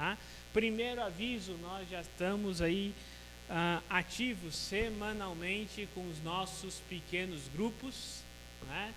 Tá? Primeiro aviso, nós já estamos aí ativos semanalmente com os nossos pequenos grupos, né?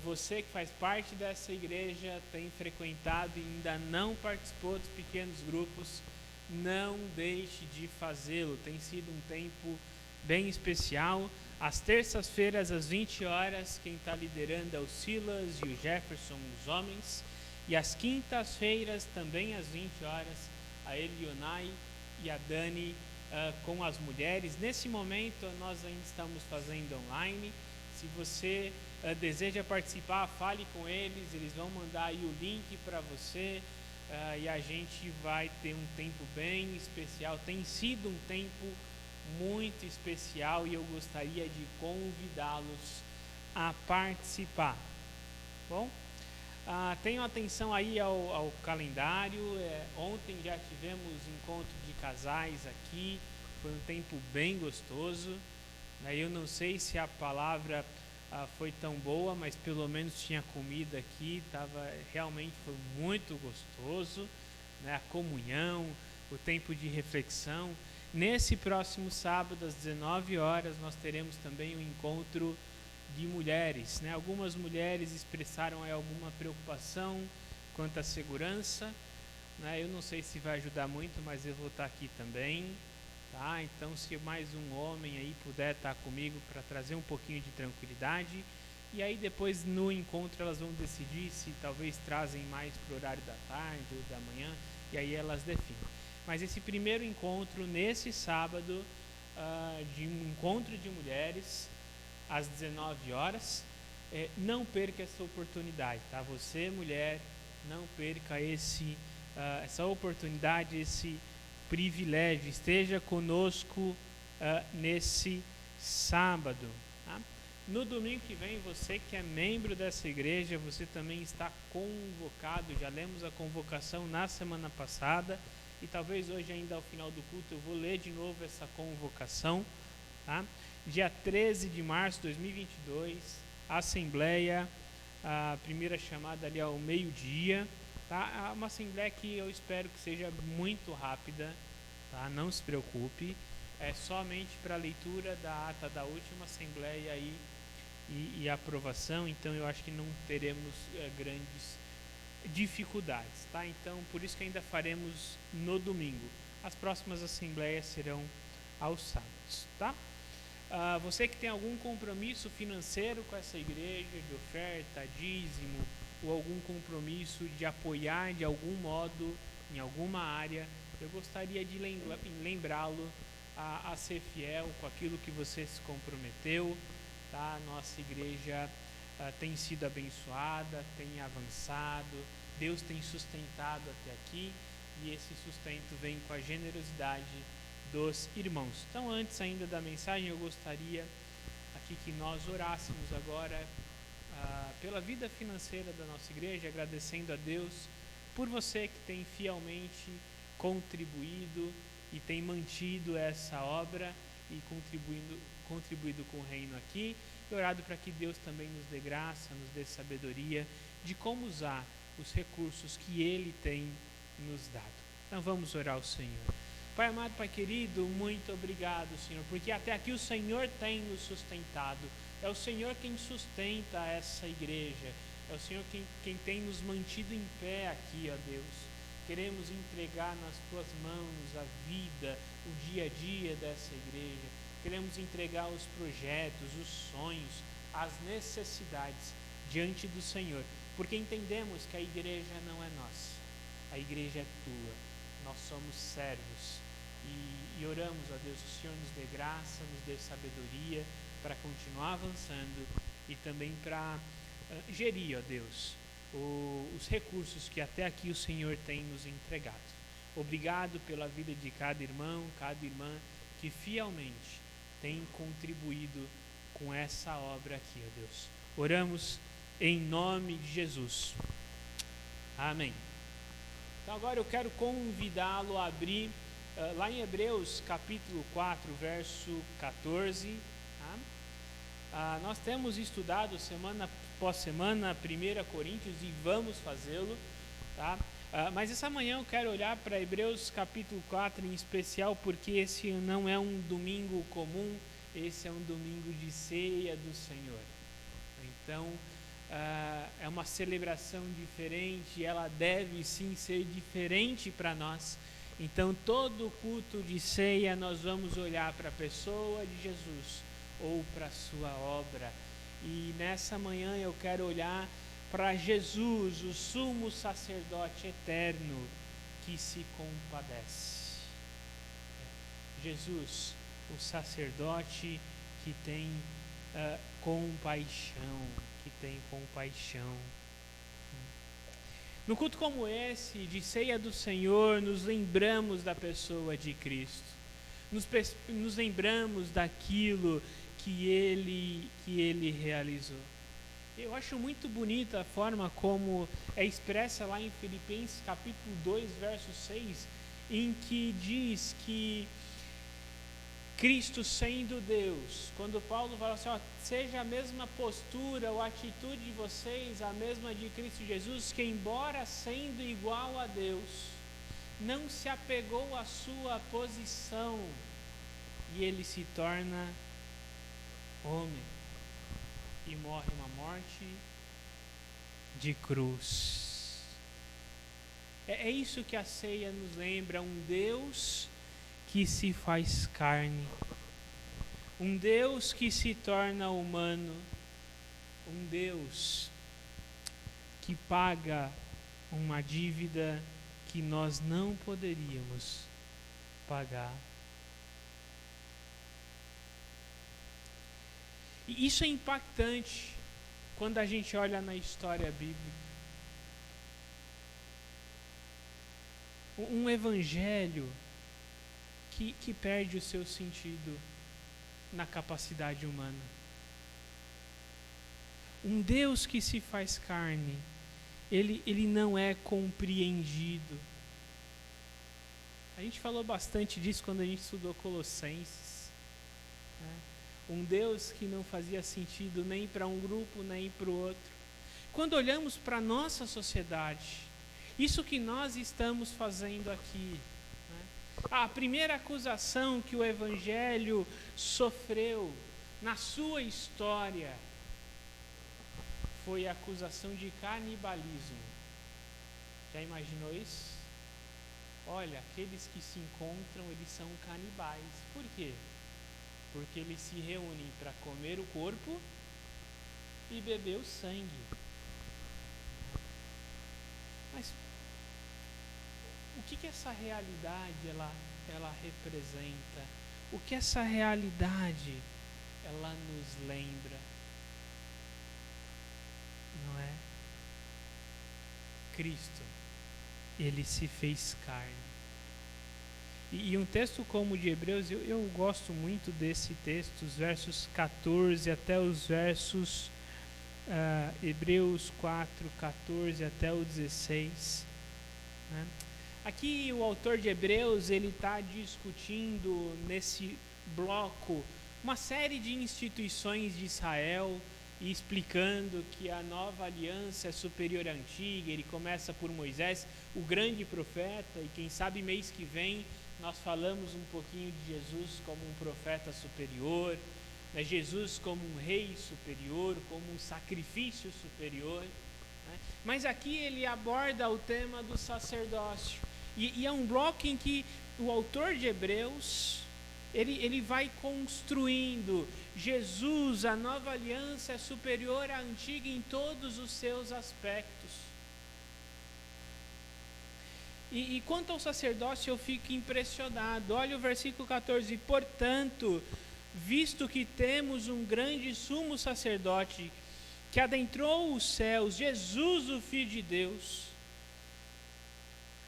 Você que faz parte dessa igreja, tem frequentado e ainda não participou dos pequenos grupos, não deixe de fazê-lo. Tem sido um tempo bem especial. Às terças-feiras, às 20 horas, quem está liderando é o Silas e o Jefferson, os homens. E às quintas-feiras, também às 20 horas, a Elionai e a Dani com as mulheres. Nesse momento, nós ainda estamos fazendo online. Se você deseja participar, fale com eles, eles vão mandar aí o link para você e a gente vai ter um tempo bem especial. Tem sido um tempo muito especial e eu gostaria de convidá-los a participar. Bom, tenham atenção aí ao calendário. Ontem já tivemos encontro de casais aqui, foi um tempo bem gostoso. Eu não sei se a palavra foi tão boa, mas pelo menos tinha comida aqui, realmente foi muito gostoso, né? A comunhão, o tempo de reflexão. Nesse próximo sábado, às 19 horas, nós teremos também um encontro de mulheres, né? Algumas mulheres expressaram aí alguma preocupação quanto à segurança, né? Eu não sei se vai ajudar muito, mas eu vou estar aqui também. Tá? Então, se mais um homem aí puder estar comigo para trazer um pouquinho de tranquilidade, e aí depois no encontro elas vão decidir se talvez trazem mais para o horário da tarde ou da manhã, e aí elas definem. Mas esse primeiro encontro, nesse sábado, de um encontro de mulheres, às 19 horas, não perca essa oportunidade, tá? Você, mulher, não perca essa oportunidade, esse privilégio, esteja conosco nesse sábado. Tá? No domingo que vem, você que é membro dessa igreja, você também está convocado. Já lemos a convocação na semana passada e talvez hoje ainda ao final do culto eu vou ler de novo essa convocação. Tá? Dia 13 de março de 2022, assembleia, a primeira chamada ali ao meio-dia. Tá? Uma assembleia que eu espero que seja muito rápida, tá? Não se preocupe, é somente para a leitura da ata da última assembleia aí e aprovação, então eu acho que não teremos grandes dificuldades, tá? Então por isso que ainda faremos no domingo. As próximas assembleias serão aos sábados, tá? Você que tem algum compromisso financeiro com essa igreja, de oferta, dízimo, ou algum compromisso de apoiar de algum modo, em alguma área, eu gostaria de lembrá-lo a ser fiel com aquilo que você se comprometeu. Tá? Nossa igreja tem sido abençoada, tem avançado, Deus tem sustentado até aqui, e esse sustento vem com a generosidade dos irmãos. Então, antes ainda da mensagem, eu gostaria aqui que nós orássemos agora pela vida financeira da nossa igreja, agradecendo a Deus por você que tem fielmente contribuído e tem mantido essa obra e contribuído com o reino aqui, e orado para que Deus também nos dê graça, nos dê sabedoria de como usar os recursos que Ele tem nos dado. Então vamos orar ao Senhor. Pai amado, Pai querido, muito obrigado, Senhor, porque até aqui o Senhor tem nos sustentado. É o Senhor quem sustenta essa igreja. É o Senhor quem tem nos mantido em pé aqui, ó Deus. Queremos entregar nas Tuas mãos a vida, o dia a dia dessa igreja. Queremos entregar os projetos, os sonhos, as necessidades diante do Senhor. Porque entendemos que a igreja não é nossa. A igreja é Tua. Nós somos servos. E oramos, ó Deus, que o Senhor nos dê graça, nos dê sabedoria para continuar avançando e também para gerir, ó Deus, os recursos que até aqui o Senhor tem nos entregado. Obrigado pela vida de cada irmão, cada irmã que fielmente tem contribuído com essa obra aqui, ó Deus. Oramos em nome de Jesus. Amém. Então agora eu quero convidá-lo a abrir lá em Hebreus capítulo 4, verso 14. Tá? Nós temos estudado semana após semana 1 Coríntios e vamos fazê-lo. Tá? Mas essa manhã eu quero olhar para Hebreus capítulo 4 em especial, porque esse não é um domingo comum, esse é um domingo de ceia do Senhor. Então, é uma celebração diferente, ela deve sim ser diferente para nós. Então, todo culto de ceia nós vamos olhar para a pessoa de Jesus ou para a sua obra. E nessa manhã eu quero olhar para Jesus, o sumo sacerdote eterno que se compadece. Jesus, o sacerdote que tem compaixão, No culto como esse, de ceia do Senhor, nos lembramos da pessoa de Cristo. Nos lembramos daquilo que Ele realizou. Eu acho muito bonita a forma como é expressa lá em Filipenses capítulo 2, verso 6, em que diz que Cristo sendo Deus, quando Paulo fala assim, seja a mesma postura ou atitude de vocês, a mesma de Cristo Jesus, que embora sendo igual a Deus, não se apegou à sua posição, e ele se torna homem, e morre uma morte de cruz. É isso que a ceia nos lembra, um Deus que se faz carne, um Deus que se torna humano, um Deus que paga uma dívida que nós não poderíamos pagar. E isso é impactante quando a gente olha na história bíblica. Um evangelho que perde o seu sentido na capacidade humana. Um Deus que se faz carne, ele não é compreendido. A gente falou bastante disso quando a gente estudou Colossenses, né? Um Deus que não fazia sentido nem para um grupo, nem para o outro. Quando olhamos para a nossa sociedade, isso que nós estamos fazendo aqui, a primeira acusação que o Evangelho sofreu na sua história foi a acusação de canibalismo. Já imaginou isso? Olha, aqueles que se encontram, eles são canibais. Por quê? Porque eles se reúnem para comer o corpo e beber o sangue. Mas o que essa realidade ela representa? O que essa realidade ela nos lembra? Não é? Cristo, ele se fez carne. E um texto como o de Hebreus, eu gosto muito desse texto, os versos 14 até os versos Hebreus 4, 14 até o 16. Né? Aqui o autor de Hebreus, ele está discutindo nesse bloco uma série de instituições de Israel e explicando que a nova aliança é superior à antiga. Ele começa por Moisés, o grande profeta, e quem sabe mês que vem nós falamos um pouquinho de Jesus como um profeta superior, né? Jesus como um rei superior, como um sacrifício superior, né? Mas aqui ele aborda o tema do sacerdócio. E é um bloco em que o autor de Hebreus, ele vai construindo Jesus, a nova aliança é superior à antiga em todos os seus aspectos. E quanto ao sacerdócio eu fico impressionado. Olha o versículo 14. Portanto, visto que temos um grande sumo sacerdote que adentrou os céus, Jesus, o Filho de Deus,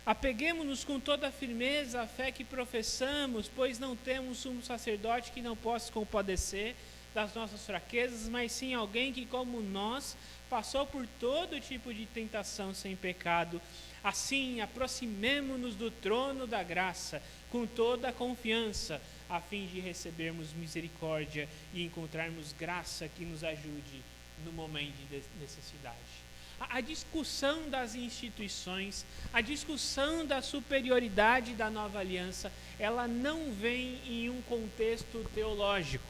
apeguemo-nos com toda a firmeza à fé que professamos, pois não temos sumo sacerdote que não possa compadecer das nossas fraquezas, mas sim alguém que, como nós, passou por todo tipo de tentação sem pecado. Assim, aproximemo-nos do trono da graça com toda a confiança, a fim de recebermos misericórdia e encontrarmos graça que nos ajude no momento de necessidade. A discussão das instituições, a discussão da superioridade da nova aliança, ela não vem em um contexto teológico.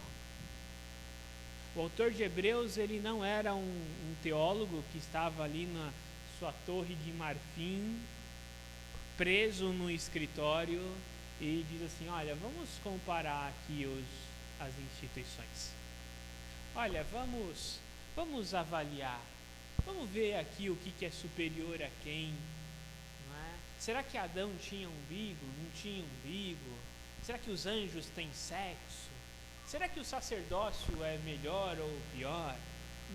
O autor de Hebreus, ele não era um teólogo que estava ali na sua torre de marfim, preso no escritório e diz assim, olha, vamos comparar aqui as instituições. Olha, vamos avaliar. Vamos ver aqui o que é superior a quem. Não é? Será que Adão tinha umbigo? Não tinha umbigo? Será que os anjos têm sexo? Será que o sacerdócio é melhor ou pior?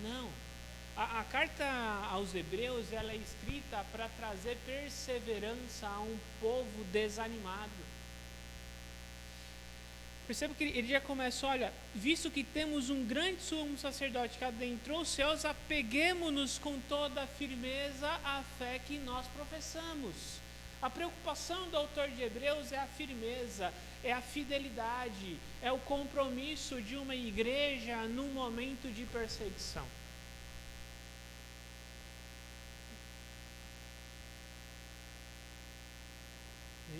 Não. A carta aos Hebreus, ela é escrita para trazer perseverança a um povo desanimado. Perceba que ele já começa, olha, visto que temos um grande sumo sacerdote que adentrou os céus, apeguemo-nos com toda a firmeza à fé que nós professamos. A preocupação do autor de Hebreus é a firmeza, é a fidelidade, é o compromisso de uma igreja num momento de perseguição.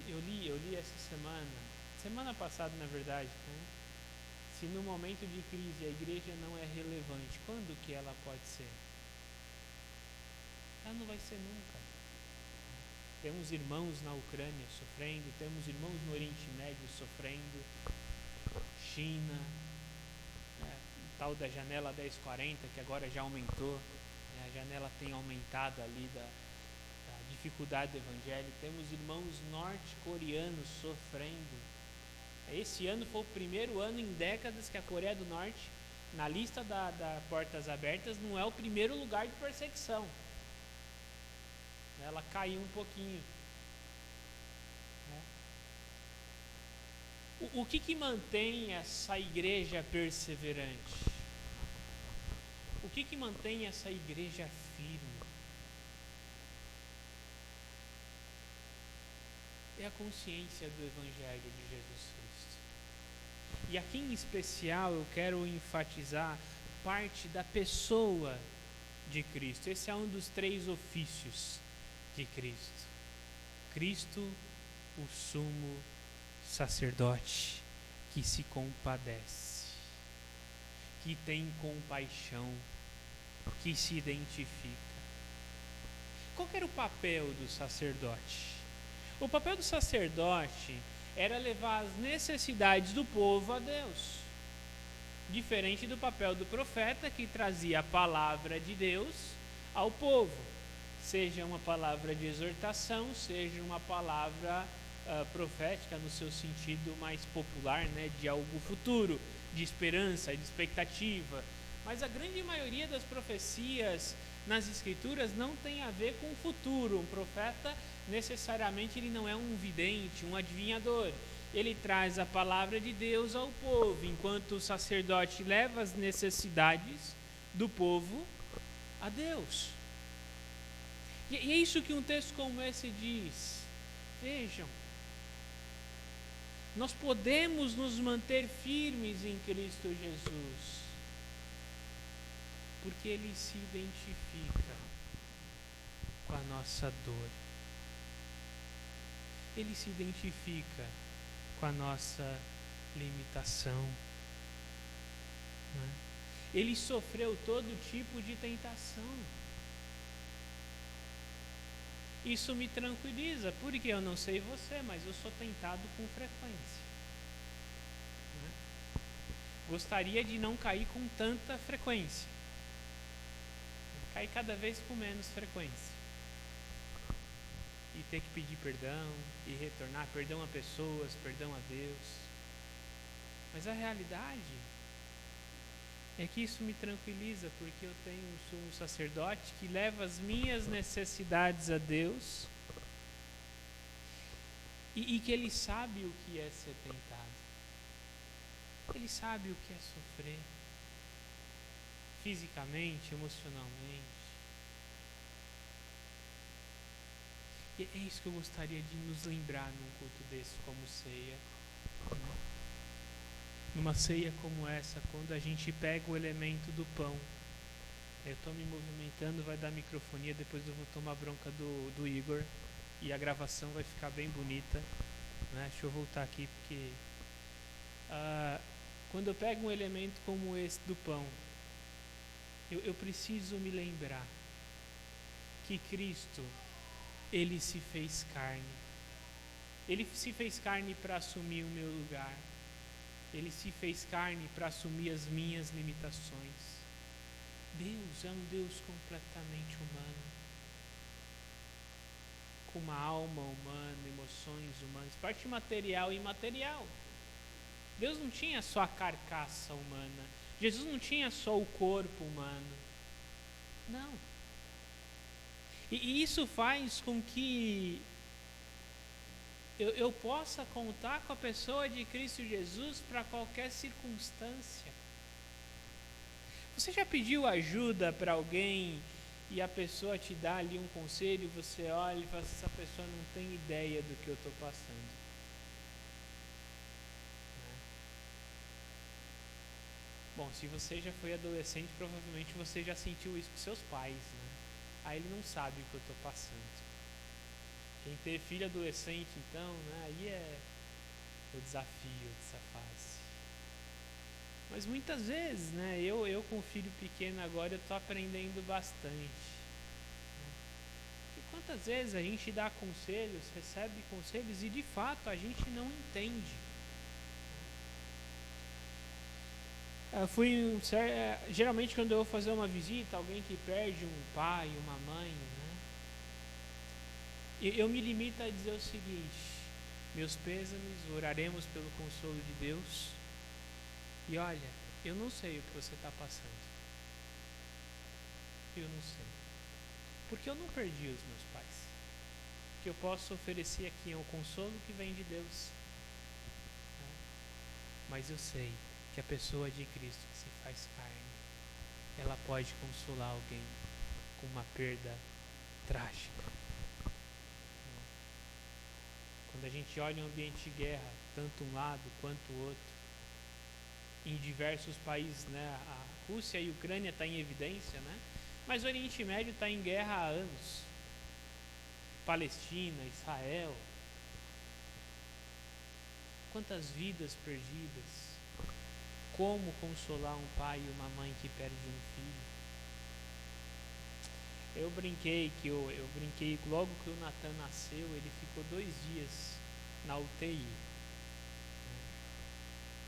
Eu li essa semana passada, na verdade, né? Se no momento de crise a igreja não é relevante, quando que ela pode ser? Ela não vai ser nunca. Temos irmãos na Ucrânia sofrendo, temos irmãos no Oriente Médio sofrendo, China, né? O tal da janela 1040, que agora já aumentou, né? A janela tem aumentado ali da dificuldade do evangelho. Temos irmãos norte-coreanos sofrendo. Esse ano foi o primeiro ano em décadas que a Coreia do Norte, na lista da Portas Abertas, não é o primeiro lugar de perseguição. Ela caiu um pouquinho. O que mantém essa igreja perseverante? O que mantém essa igreja firme? É a consciência do Evangelho de Jesus Cristo. E aqui em especial eu quero enfatizar parte da pessoa de Cristo. Esse é um dos 3 ofícios de Cristo. Cristo, o sumo sacerdote, que se compadece, que tem compaixão, que se identifica. Qual era o papel do sacerdote? O papel do sacerdote era levar as necessidades do povo a Deus. Diferente do papel do profeta, que trazia a palavra de Deus ao povo. Seja uma palavra de exortação, seja uma palavra profética no seu sentido mais popular, né, de algo futuro, de esperança, de expectativa. Mas a grande maioria das profecias nas Escrituras não tem a ver com o futuro. Um profeta, necessariamente, ele não é um vidente, um adivinhador. Ele traz a palavra de Deus ao povo, enquanto o sacerdote leva as necessidades do povo a Deus. E é isso que um texto como esse diz. Vejam, nós podemos nos manter firmes em Cristo Jesus, porque Ele se identifica com a nossa dor. Ele se identifica com a nossa limitação. Né? Ele sofreu todo tipo de tentação. Isso me tranquiliza, porque eu não sei você, mas eu sou tentado com frequência. Né? Gostaria de não cair com tanta frequência. Cair cada vez com menos frequência. E ter que pedir perdão, e retornar perdão a pessoas, perdão a Deus. Mas a realidade é que isso me tranquiliza, porque eu tenho um sumo sacerdote que leva as minhas necessidades a Deus e que Ele sabe o que é ser tentado. Ele sabe o que é sofrer, fisicamente, emocionalmente. E é isso que eu gostaria de nos lembrar num culto desse, como ceia. Numa ceia como essa, quando a gente pega o elemento do pão, Eu estou me movimentando, vai dar microfonia, depois eu vou tomar bronca do Igor e a gravação vai ficar bem bonita, né? Deixa eu voltar aqui porque quando eu pego um elemento como esse do pão, eu preciso me lembrar que Cristo, Ele se fez carne. Ele se fez carne para assumir o meu lugar. Ele se fez carne para assumir as minhas limitações. Deus é um Deus completamente humano, com uma alma humana, emoções humanas, parte material e imaterial. Deus não tinha só a carcaça humana. Jesus não tinha só o corpo humano. Não. E isso faz com que eu possa contar com a pessoa de Cristo Jesus para qualquer circunstância. Você já pediu ajuda para alguém e a pessoa te dá ali um conselho, você olha e fala assim, essa pessoa não tem ideia do que eu estou passando. Bom, se você já foi adolescente, provavelmente você já sentiu isso com seus pais, né? Aí ele não sabe o que eu estou passando. Quem ter filho adolescente, então, né, aí é o desafio dessa fase. Mas muitas vezes, né, eu com filho pequeno agora, eu estou aprendendo bastante. E quantas vezes a gente dá conselhos, recebe conselhos e de fato a gente não entende. Geralmente quando eu vou fazer uma visita, alguém que perde um pai, uma mãe, né, eu me limito a dizer o seguinte: meus pêsames, oraremos pelo consolo de Deus. E olha, eu não sei o que você está passando. Eu não sei. Porque eu não perdi os meus pais. O que eu posso oferecer aqui é o consolo que vem de Deus. Mas eu sei que a pessoa de Cristo que se faz carne, ela pode consolar alguém com uma perda trágica. Quando a gente olha um ambiente de guerra, tanto um lado quanto o outro, em diversos países, né? A Rússia e a Ucrânia estão em evidência, né? Mas o Oriente Médio está em guerra há anos. Palestina, Israel. Quantas vidas perdidas. Como consolar um pai e uma mãe que perde um filho? Eu brinquei logo que o Natan nasceu, ele ficou 2 dias na UTI.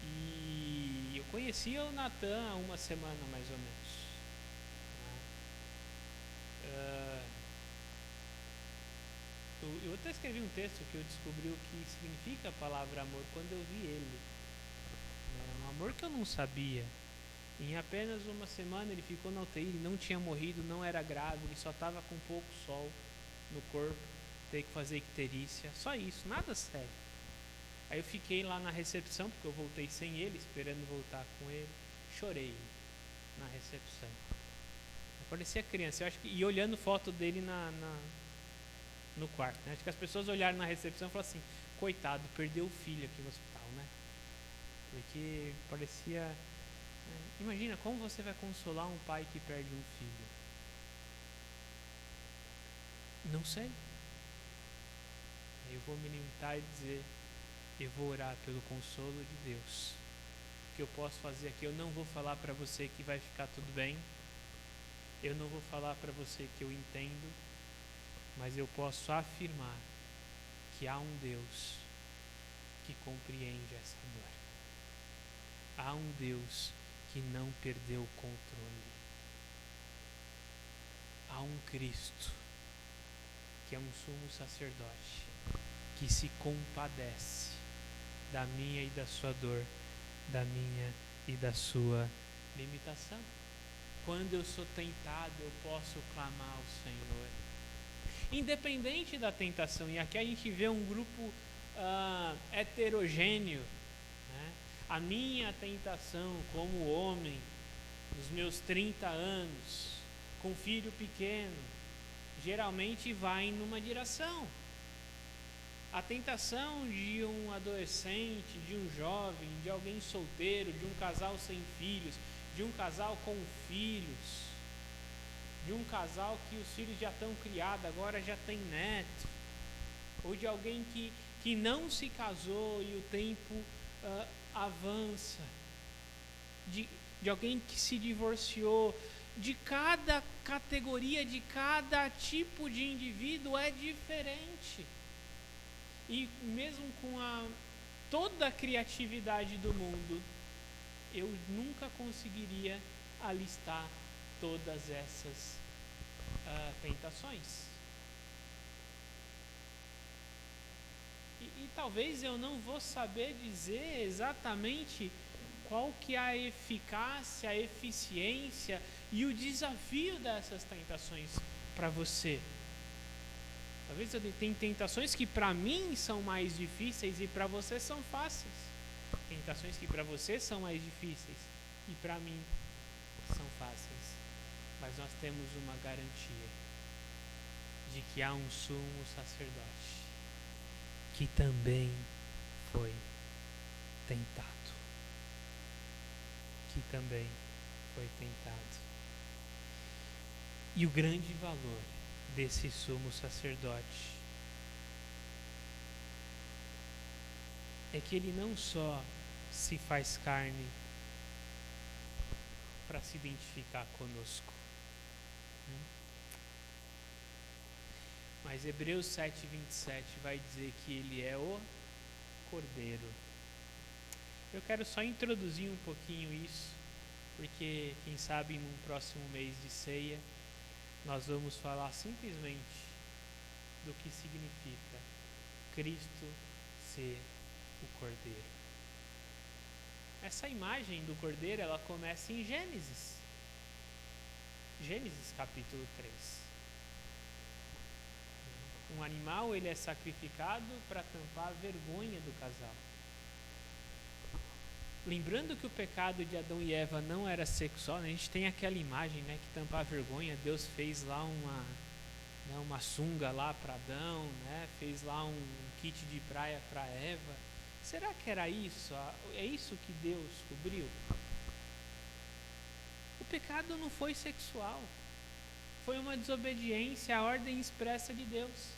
E eu conhecia o Natan há 1 semana mais ou menos. Eu até escrevi um texto que eu descobri o que significa a palavra amor quando eu vi ele. Um amor que eu não sabia. Em apenas 1 semana ele ficou na UTI, ele não tinha morrido, não era grave, ele só estava com pouco sol no corpo, teve que fazer icterícia, só isso, nada sério. Aí eu fiquei lá na recepção, porque eu voltei sem ele, esperando voltar com ele, chorei na recepção. Eu parecia criança, eu acho que, e olhando foto dele no quarto, né? Acho que as pessoas olharam na recepção e falaram assim, coitado, perdeu o filho aqui no hospital, né? Porque parecia... Imagina, como você vai consolar um pai que perde um filho? Não sei. Eu vou me limitar e dizer, eu vou orar pelo consolo de Deus. O que eu posso fazer aqui, eu não vou falar para você que vai ficar tudo bem. Eu não vou falar para você que eu entendo. Mas eu posso afirmar que há um Deus que compreende essa dor. Há um Deus que não perdeu o controle. Há um Cristo que é um sumo sacerdote que se compadece da minha e da sua dor, da minha e da sua limitação. Quando eu sou tentado, eu posso clamar ao Senhor. Independente da tentação, e aqui a gente vê um grupo heterogêneo, né? A minha tentação como homem, nos meus 30 anos, com filho pequeno, geralmente vai numa direção. A tentação de um adolescente, de um jovem, de alguém solteiro, de um casal sem filhos, de um casal com filhos, de um casal que os filhos já estão criados, agora já tem neto, ou de alguém que não se casou e o tempo avança, de alguém que se divorciou. De cada categoria, de cada tipo de indivíduo é diferente. E mesmo com toda a criatividade do mundo, eu nunca conseguiria alistar todas essas tentações. E talvez eu não vou saber dizer exatamente qual que é a eficácia, a eficiência e o desafio dessas tentações para você. Talvez tem tentações que para mim são mais difíceis e para você são fáceis. Tentações que para você são mais difíceis e para mim são fáceis. Mas nós temos uma garantia de que há um sumo sacerdote que também foi tentado. E o grande valor desse sumo sacerdote é que ele não só se faz carne para se identificar conosco, mas Hebreus 7:27 vai dizer que ele é o Cordeiro. Eu quero só introduzir um pouquinho isso, porque quem sabe num próximo mês de ceia nós vamos falar simplesmente do que significa Cristo ser o Cordeiro. Essa imagem do Cordeiro, ela começa em Gênesis capítulo 3. Um animal, ele é sacrificado para tampar a vergonha do casal. Lembrando que o pecado de Adão e Eva não era sexual, né? A gente tem aquela imagem, né, que tampar a vergonha. Deus fez lá uma sunga lá para Adão, né? Fez lá um kit de praia para Eva. Será que era isso? É isso que Deus cobriu? O pecado não foi sexual. Foi uma desobediência à ordem expressa de Deus.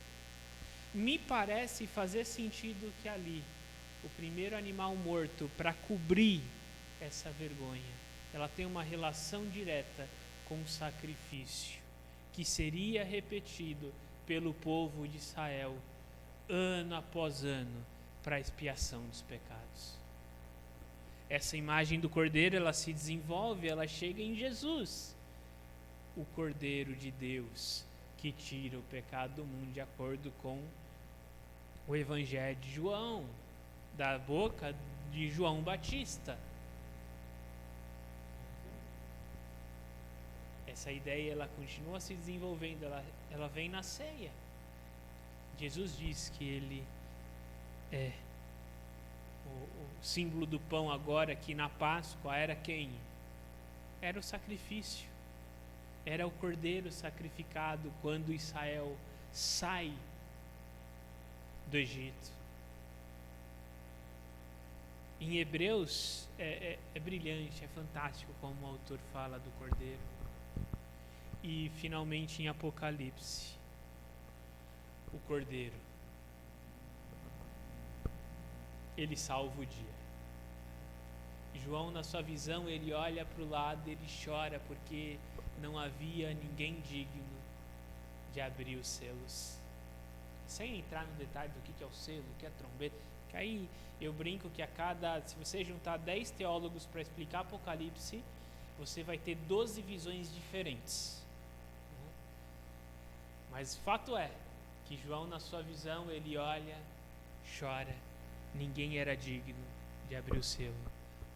Me parece fazer sentido que ali o primeiro animal morto para cobrir essa vergonha, ela tem uma relação direta com o sacrifício que seria repetido pelo povo de Israel ano após ano para a expiação dos pecados. Essa imagem do Cordeiro, ela se desenvolve, ela chega em Jesus, o Cordeiro de Deus que tira o pecado do mundo, de acordo com o Evangelho de João, da boca de João Batista. Essa ideia, ela continua se desenvolvendo, ela vem na ceia. Jesus diz que ele é o símbolo do pão agora, que na Páscoa era quem? Era o sacrifício. Era o Cordeiro sacrificado quando Israel sai do Egito. Em Hebreus é brilhante, é fantástico como o autor fala do Cordeiro. E finalmente em Apocalipse, o Cordeiro, ele salva o dia. João, na sua visão, ele olha para o lado e ele chora porque não havia ninguém digno de abrir os selos. Sem entrar no detalhe do que é o selo, o que é a trombeta, que aí eu brinco que se você juntar 10 teólogos para explicar Apocalipse, você vai ter 12 visões diferentes. Mas o fato é que João, na sua visão, ele olha, chora, ninguém era digno de abrir o selo,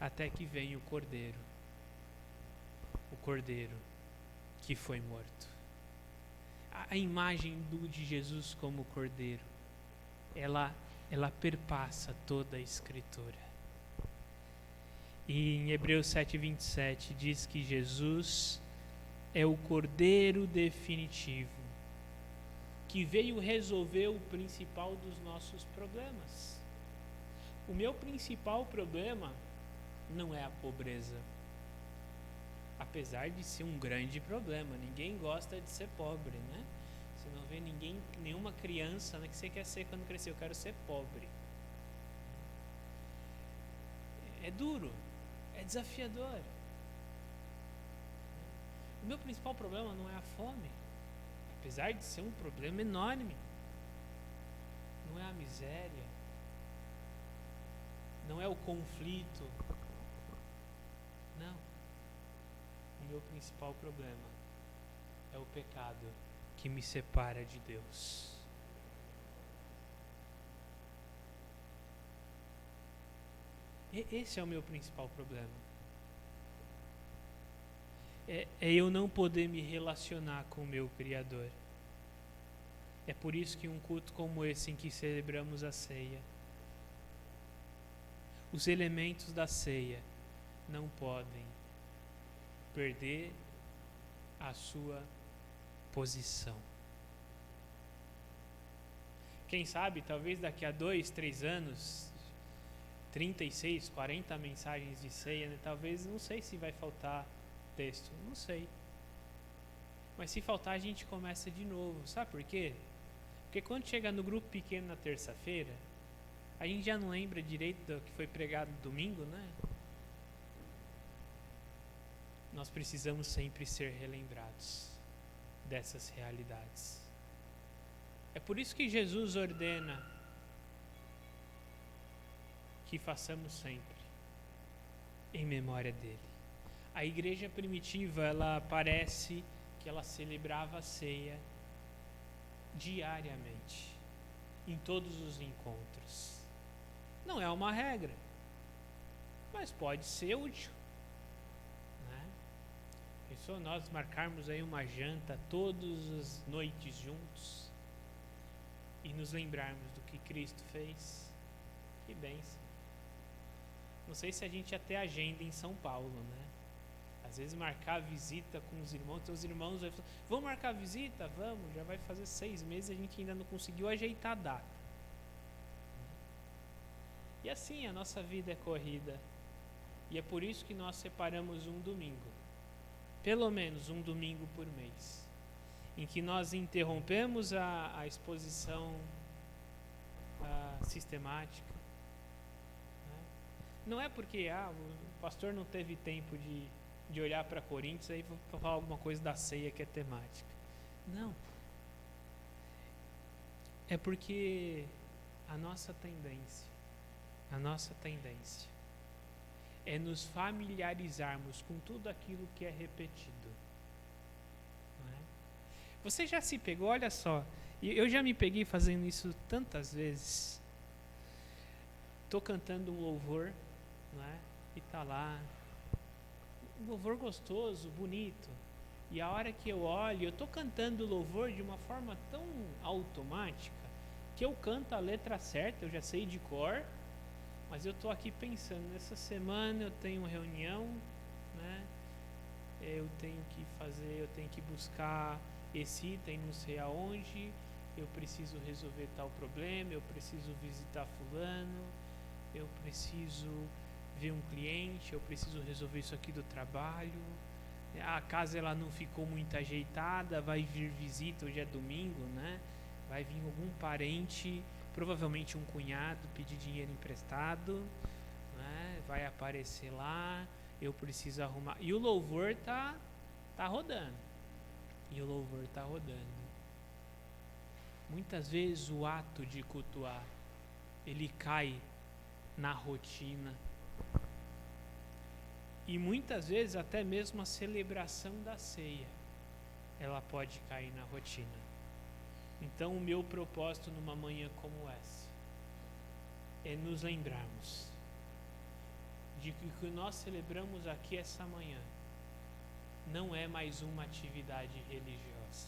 até que vem o Cordeiro que foi morto. A imagem de Jesus como Cordeiro, ela perpassa toda a Escritura. E em Hebreus 7:27 diz que Jesus é o Cordeiro definitivo, que veio resolver o principal dos nossos problemas. O meu principal problema não é a pobreza. Apesar de ser um grande problema, ninguém gosta de ser pobre, né? Você não vê nenhuma criança, né, que você quer ser quando crescer, eu quero ser pobre. É duro, é desafiador. O meu principal problema não é a fome, apesar de ser um problema enorme. Não é a miséria, não é o conflito. Não. O meu principal problema é o pecado que me separa de Deus. Esse é o meu principal problema. É eu não poder me relacionar com o meu Criador. É por isso que um culto como esse, em que celebramos a ceia, os elementos da ceia não podem perder a sua posição. Quem sabe, talvez daqui a 2, 3 anos, 36, 40 mensagens de ceia, né? Talvez, não sei se vai faltar texto, não sei. Mas se faltar, a gente começa de novo. Sabe por quê? Porque quando chega no grupo pequeno na terça-feira, a gente já não lembra direito do que foi pregado no domingo, né? Nós precisamos sempre ser relembrados dessas realidades. É por isso que Jesus ordena que façamos sempre em memória dele. A igreja primitiva, ela parece que ela celebrava a ceia diariamente, em todos os encontros. Não é uma regra, mas pode ser útil, né? Pensou nós marcarmos aí uma janta todas as noites juntos e nos lembrarmos do que Cristo fez? Que bênção. Não sei se a gente ia ter agenda em São Paulo, né? Às vezes marcar a visita com os irmãos, então os irmãos vão falar, vamos marcar a visita? Vamos, já vai fazer 6 meses e a gente ainda não conseguiu ajeitar a data. E assim, a nossa vida é corrida. E é por isso que nós separamos um domingo, pelo menos um domingo por mês, em que nós interrompemos a exposição sistemática. Né? Não é porque o pastor não teve tempo de olhar para Coríntios aí vou falar alguma coisa da ceia que é temática. Não. É porque a nossa tendência é nos familiarizarmos com tudo aquilo que é repetido. Não é? Você já se pegou, olha só, eu já me peguei fazendo isso tantas vezes. Estou cantando um louvor, não é? E tá lá, um louvor gostoso, bonito. E a hora que eu olho, eu estou cantando o louvor de uma forma tão automática que eu canto a letra certa, eu já sei de cor, mas eu estou aqui pensando, nessa semana eu tenho reunião, né? Eu tenho que buscar esse item não sei aonde, eu preciso resolver tal problema, eu preciso visitar fulano, eu preciso ver um cliente, eu preciso resolver isso aqui do trabalho, a casa ela não ficou muito ajeitada, vai vir visita, hoje é domingo, né? Vai vir algum parente, provavelmente um cunhado, pedir dinheiro emprestado, né? Vai aparecer lá, eu preciso arrumar. E o louvor tá rodando. Muitas vezes o ato de cultuar, ele cai na rotina. E muitas vezes até mesmo a celebração da ceia, ela pode cair na rotina. Então o meu propósito numa manhã como essa é nos lembrarmos de que o que nós celebramos aqui essa manhã não é mais uma atividade religiosa.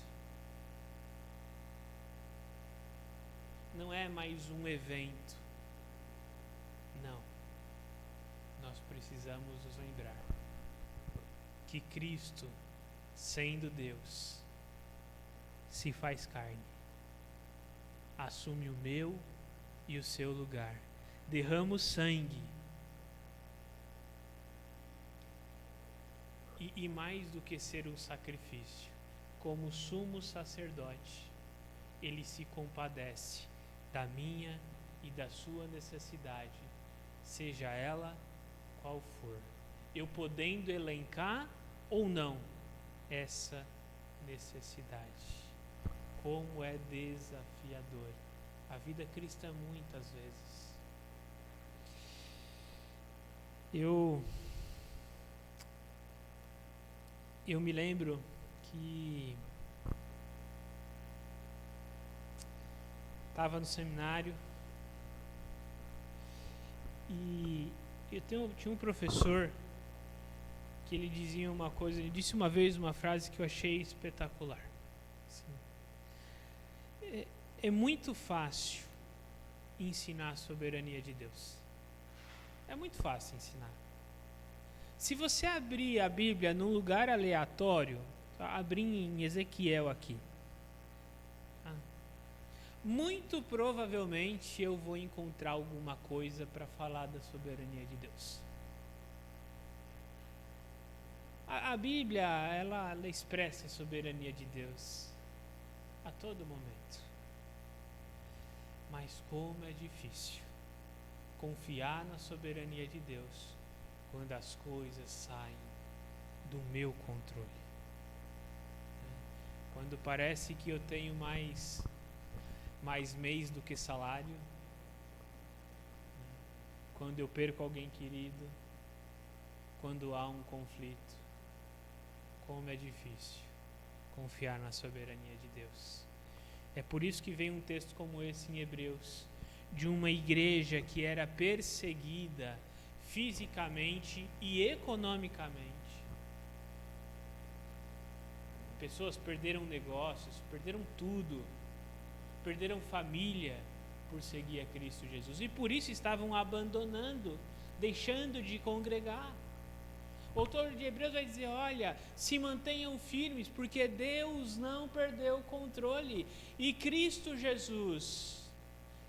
Não é mais um evento. Não. Nós precisamos nos lembrar que Cristo, sendo Deus, se faz carne, assume o meu e o seu lugar, derrama o sangue E mais do que ser um sacrifício, como sumo sacerdote, ele se compadece da minha e da sua necessidade, seja ela qual for, eu podendo elencar ou não essa necessidade. Como é desafiador a vida cristã muitas vezes. Eu me lembro que estava no seminário e tinha um professor que ele dizia uma coisa, ele disse uma vez uma frase que eu achei espetacular. Assim, é muito fácil ensinar a soberania de Deus. É muito fácil ensinar. Se você abrir a Bíblia num lugar aleatório, abrir em Ezequiel aqui, muito provavelmente eu vou encontrar alguma coisa para falar da soberania de Deus. A Bíblia, ela expressa a soberania de Deus a todo momento. Mas como é difícil confiar na soberania de Deus quando as coisas saem do meu controle. Quando parece que eu tenho mais mês do que salário, quando eu perco alguém querido, quando há um conflito, como é difícil confiar na soberania de Deus. É por isso que vem um texto como esse em Hebreus, de uma igreja que era perseguida fisicamente e economicamente. Pessoas perderam negócios, perderam tudo, perderam família por seguir a Cristo Jesus. E por isso estavam abandonando, deixando de congregar. O autor de Hebreus vai dizer, olha, se mantenham firmes, porque Deus não perdeu o controle. E Cristo Jesus,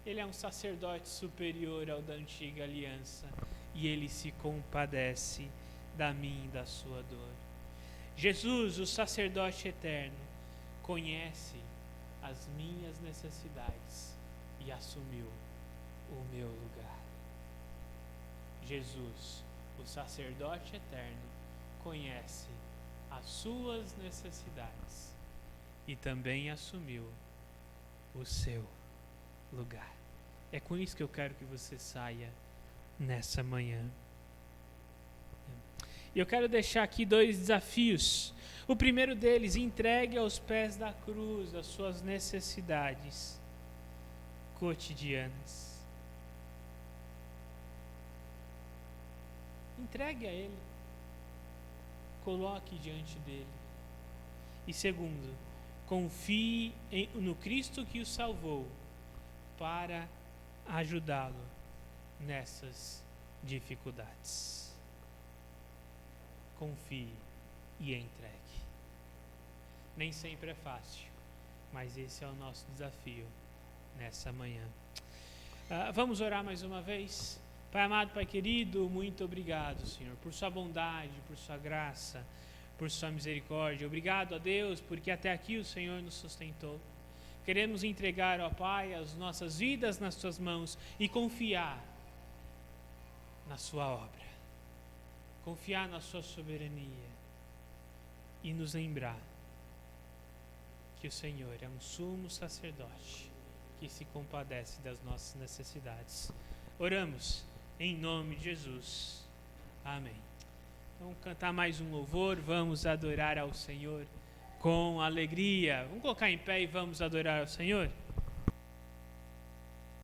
Ele é um sacerdote superior ao da antiga aliança. E Ele se compadece da minha e da sua dor. Jesus, o sacerdote eterno, conhece as minhas necessidades e assumiu o meu lugar. Jesus, o sacerdote eterno, conhece as suas necessidades e também assumiu o seu lugar. É com isso que eu quero que você saia nessa manhã. E eu quero deixar aqui 2 desafios. O primeiro deles, entregue aos pés da cruz as suas necessidades cotidianas. Entregue a Ele. Coloque diante dele. E segundo, confie no Cristo que o salvou para ajudá-lo nessas dificuldades. Confie e entregue. Nem sempre é fácil, mas esse é o nosso desafio nessa manhã. Vamos orar mais uma vez? Pai amado, Pai querido, muito obrigado, Senhor, por sua bondade, por sua graça, por sua misericórdia. Obrigado a Deus, porque até aqui o Senhor nos sustentou. Queremos entregar, ó Pai, as nossas vidas nas tuas mãos e confiar na sua obra. Confiar na sua soberania e nos lembrar que o Senhor é um sumo sacerdote que se compadece das nossas necessidades. Oramos em nome de Jesus. Amém. Vamos cantar mais um louvor, vamos adorar ao Senhor com alegria. Vamos colocar em pé e vamos adorar ao Senhor?